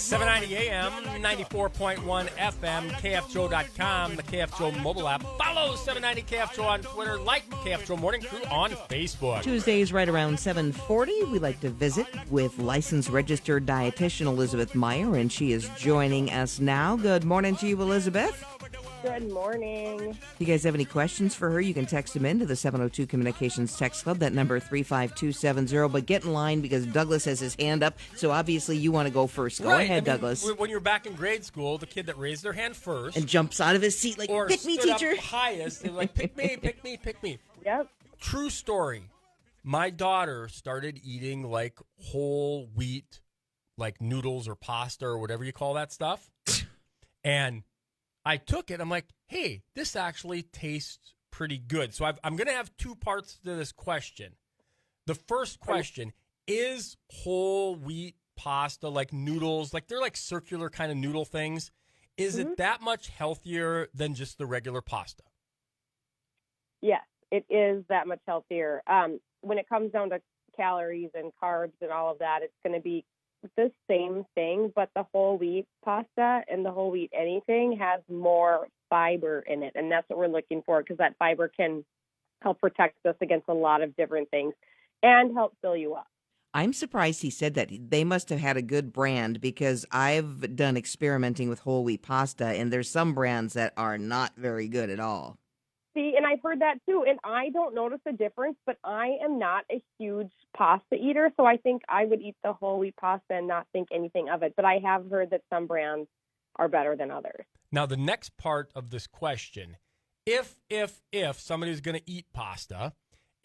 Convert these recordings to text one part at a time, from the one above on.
790 AM, 94.1 FM, KFGO.com, the KFGO mobile app. Follow 790 KFGO on Twitter. Like KFGO Morning Crew on Facebook. Tuesdays right around 7:40, we like to visit with licensed registered dietitian Elizabeth Meyer, and she is joining us now. Good morning to you, Elizabeth. Good morning. If you guys have any questions for her, you can text them into the 702 Communications Text Club, that number 35270. But get in line because Douglas has his hand up, so obviously you want to go first. Go ahead, Douglas. When you were back in grade school, the kid that raised their hand first and jumps out of his seat like, or pick me, stood teacher. Up highest, they're like, pick me, pick me, pick me. Yep. True story. My daughter started eating like whole wheat, like noodles or pasta or whatever you call that stuff. And I took it. I'm like, hey, this actually tastes pretty good. So I'm going to have two parts to this question. The first question, is whole wheat pasta, like noodles, like they're like circular kind of noodle things, is it that much healthier than just the regular pasta? Yes, it is that much healthier. When it comes down to calories and carbs and all of that, it's going to be the same thing, but the whole wheat pasta and the whole wheat anything has more fiber in it, and that's what we're looking for because that fiber can help protect us against a lot of different things and help fill you up. I'm surprised he said that. They must have had a good brand because I've done experimenting with whole wheat pasta, and there's some brands that are not very good at all. See, and I've heard that too, and I don't notice a difference, but I am not a huge pasta eater, so I think I would eat the whole wheat pasta and not think anything of it, but I have heard that some brands are better than others. Now, the next part of this question, if somebody's going to eat pasta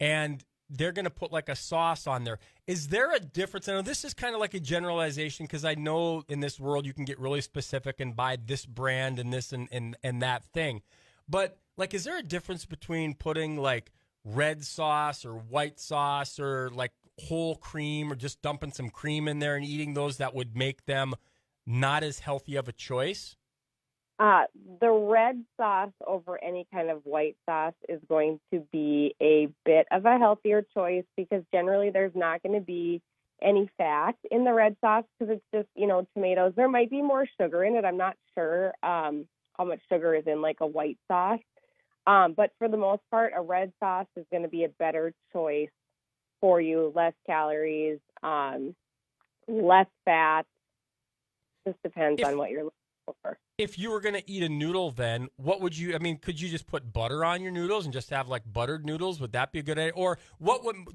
and they're going to put like a sauce on there, is there a difference? I know this is kind of like a generalization because I know in this world you can get really specific and buy this brand and this and that thing, but like, is there a difference between putting like red sauce or white sauce or like whole cream or just dumping some cream in there and eating those that would make them not as healthy of a choice? The red sauce over any kind of white sauce is going to be a bit of a healthier choice because generally there's not going to be any fat in the red sauce because it's just, tomatoes. There might be more sugar in it. I'm not sure how much sugar is in like a white sauce. But for the most part, a red sauce is going to be a better choice for you. Less calories, less fat. Just depends on what you're looking for. If you were going to eat a noodle, then what would you? I mean, could you just put butter on your noodles and just have like buttered noodles? Would that be a good idea? Or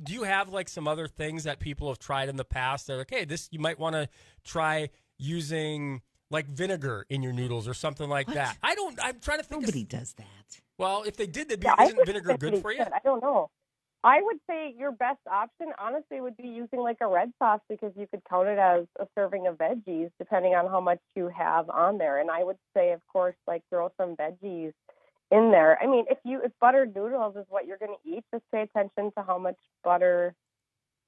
do you have like some other things that people have tried in the past? They're like, hey, this you might want to try using like vinegar in your noodles or something like that. I'm trying to think. Nobody does that. Well, if they did, isn't vinegar good for you? I don't know. I would say your best option, honestly, would be using like a red sauce because you could count it as a serving of veggies depending on how much you have on there. And I would say, of course, like throw some veggies in there. I mean, if buttered noodles is what you're going to eat, just pay attention to how much butter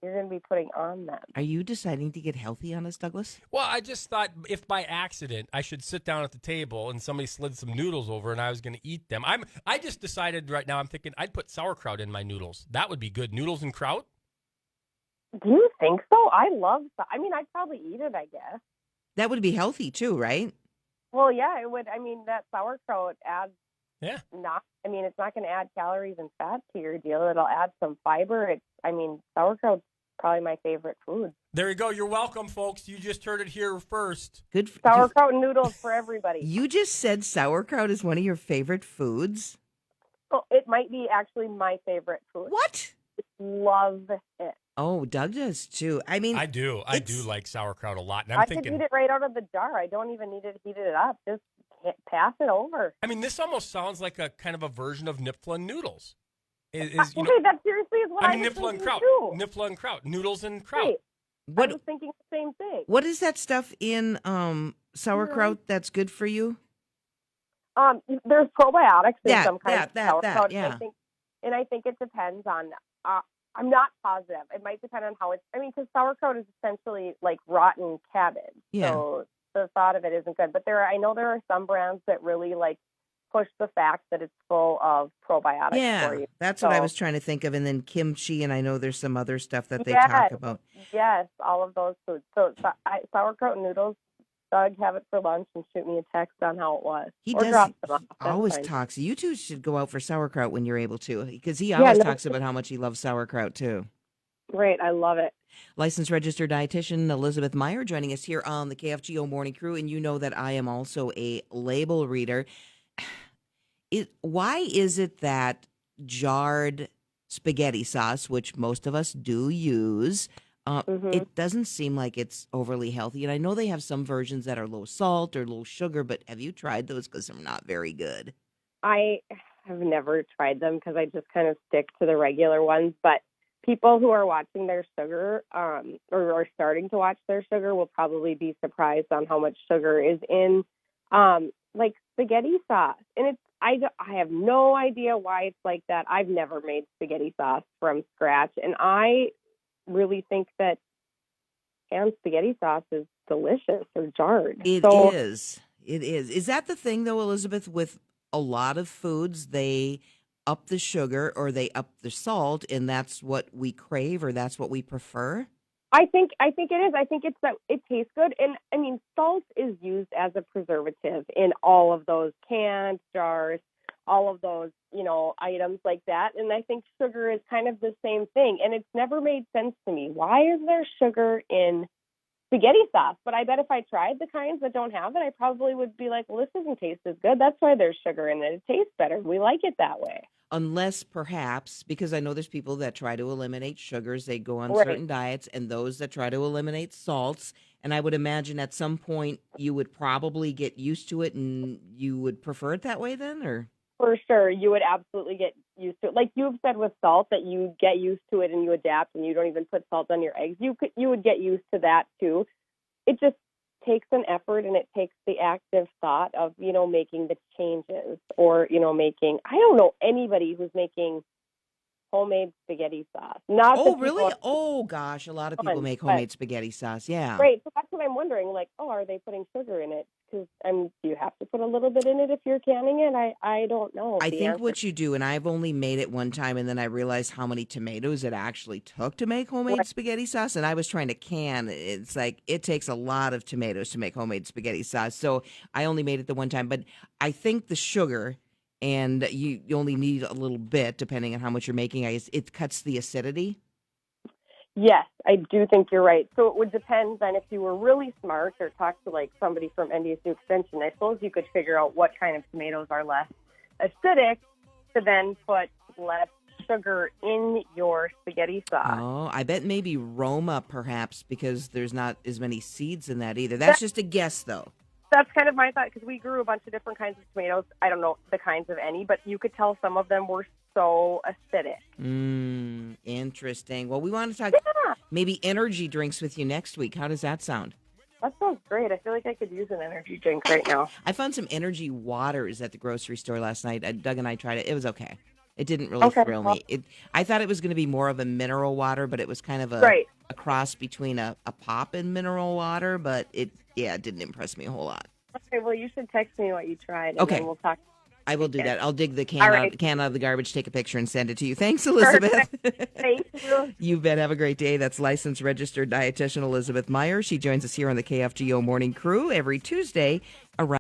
you're going to be putting on them. Are you deciding to get healthy on us, Douglas? Well, I just thought if by accident I should sit down at the table and somebody slid some noodles over and I was going to eat them. I just decided right now I'm thinking I'd put sauerkraut in my noodles. That would be good. Noodles and kraut? Do you think so? I'd probably eat it, I guess. That would be healthy too, right? Well, yeah, it would. I mean, that sauerkraut adds it's not going to add calories and fat to your deal. It'll add some fiber. Sauerkraut's probably my favorite food. There you go. You're welcome, folks. You just heard it here first. Good. Sauerkraut noodles for everybody. You just said sauerkraut is one of your favorite foods? Well, it might be actually my favorite food. What? Love it. Oh, Doug does too. I mean, I do like sauerkraut a lot. And I could eat it right out of the jar. I don't even need to heat it up. Just pass it over. I mean, this almost sounds like a kind of a version of Nifla noodles. That seriously is what I was Nifla and thinking kraut. too. Nifla and kraut. Noodles and kraut. Right. I was thinking the same thing. What is that stuff in sauerkraut that's good for you? There's probiotics in some kind of sauerkraut. Yeah. I think it depends on. I'm not positive. It might depend on how it's. I mean, because sauerkraut is essentially like rotten cabbage. Yeah. So the thought of it isn't good. But I know there are some brands that really like push the fact that it's full of probiotics for you. That's what I was trying to think of. And then kimchi, and I know there's some other stuff that they talk about. Yes, all of those foods. So sauerkraut noodles Doug have it for lunch and shoot me a text on how it was. He or does. drop them off. He always That's fine. talks. You two should go out for sauerkraut when you're able to, because he Yeah, always no, talks about how much he loves sauerkraut too. Great. I love it. Licensed registered dietitian Elizabeth Meyer joining us here on the KFGO Morning Crew, and you know that I am also a label reader. Why is it that jarred spaghetti sauce, which most of us do use, it doesn't seem like it's overly healthy? And I know they have some versions that are low salt or low sugar, but have you tried those? Because they're not very good. I have never tried them because I just kind of stick to the regular ones. But people who are watching their sugar or are starting to watch their sugar will probably be surprised on how much sugar is in like spaghetti sauce. And I have no idea why it's like that. I've never made spaghetti sauce from scratch. And I really think that canned spaghetti sauce is delicious or jarred. It is. It is. Is that the thing, though, Elizabeth, with a lot of foods, they up the sugar or they up the salt, and that's what we crave or that's what we prefer? I think it is. I think it's that it tastes good. And I mean, salt is used as a preservative in all of those cans, jars, all of those, items like that. And I think sugar is kind of the same thing. And it's never made sense to me. Why is there sugar in spaghetti sauce? But I bet if I tried the kinds that don't have it, I probably would be like, well, this doesn't taste as good. That's why there's sugar in it. It tastes better. We like it that way. Unless perhaps, because I know there's people that try to eliminate sugars, they go on Right. certain diets, and those that try to eliminate salts. And I would imagine at some point you would probably get used to it and you would prefer it that way then, or? For sure. You would absolutely get used to it. Like you've said with salt, that you get used to it and you adapt and you don't even put salt on your eggs. You would get used to that too. It just takes an effort, and it takes the active thought of, making the changes or, making, I don't know anybody who's making homemade spaghetti sauce. Not Oh, that really? people- Oh, gosh. A lot of people make but- homemade spaghetti sauce. Yeah. Right. So that's what I'm wondering. Like, are they putting sugar in it? Because do you have to put a little bit in it if you're canning it? I don't know. I the think answer. what you do, and I've only made it one time, and then I realized how many tomatoes it actually took to make homemade spaghetti sauce. And I was trying to can. It's like it takes a lot of tomatoes to make homemade spaghetti sauce. So I only made it the one time. But I think the sugar, and you only need a little bit depending on how much you're making. It cuts the acidity. Yes, I do think you're right. So it would depend then if you were really smart or talk to like somebody from NDSU Extension. I suppose you could figure out what kind of tomatoes are less acidic to then put less sugar in your spaghetti sauce. Oh, I bet maybe Roma perhaps, because there's not as many seeds in that either. That's just a guess though. That's kind of my thought, because we grew a bunch of different kinds of tomatoes. I don't know the kinds of any, but you could tell some of them were so acidic. Interesting. Well, we want to talk maybe energy drinks with you next week. How does that sound? That sounds great. I feel like I could use an energy drink right now. I found some energy waters at the grocery store last night. Doug and I tried it. It was okay. It didn't really thrill me. I thought it was going to be more of a mineral water, but it was kind of a cross between a pop and mineral water, but it didn't impress me a whole lot. Okay, well, you should text me what you tried, and Okay. then we'll talk. I will do that. I'll dig the can, All right. out of the garbage, take a picture, and send it to you. Thanks, Elizabeth. Thank you. You bet. Have a great day. That's licensed registered dietitian Elizabeth Meyer. She joins us here on the KFGO Morning Crew every Tuesday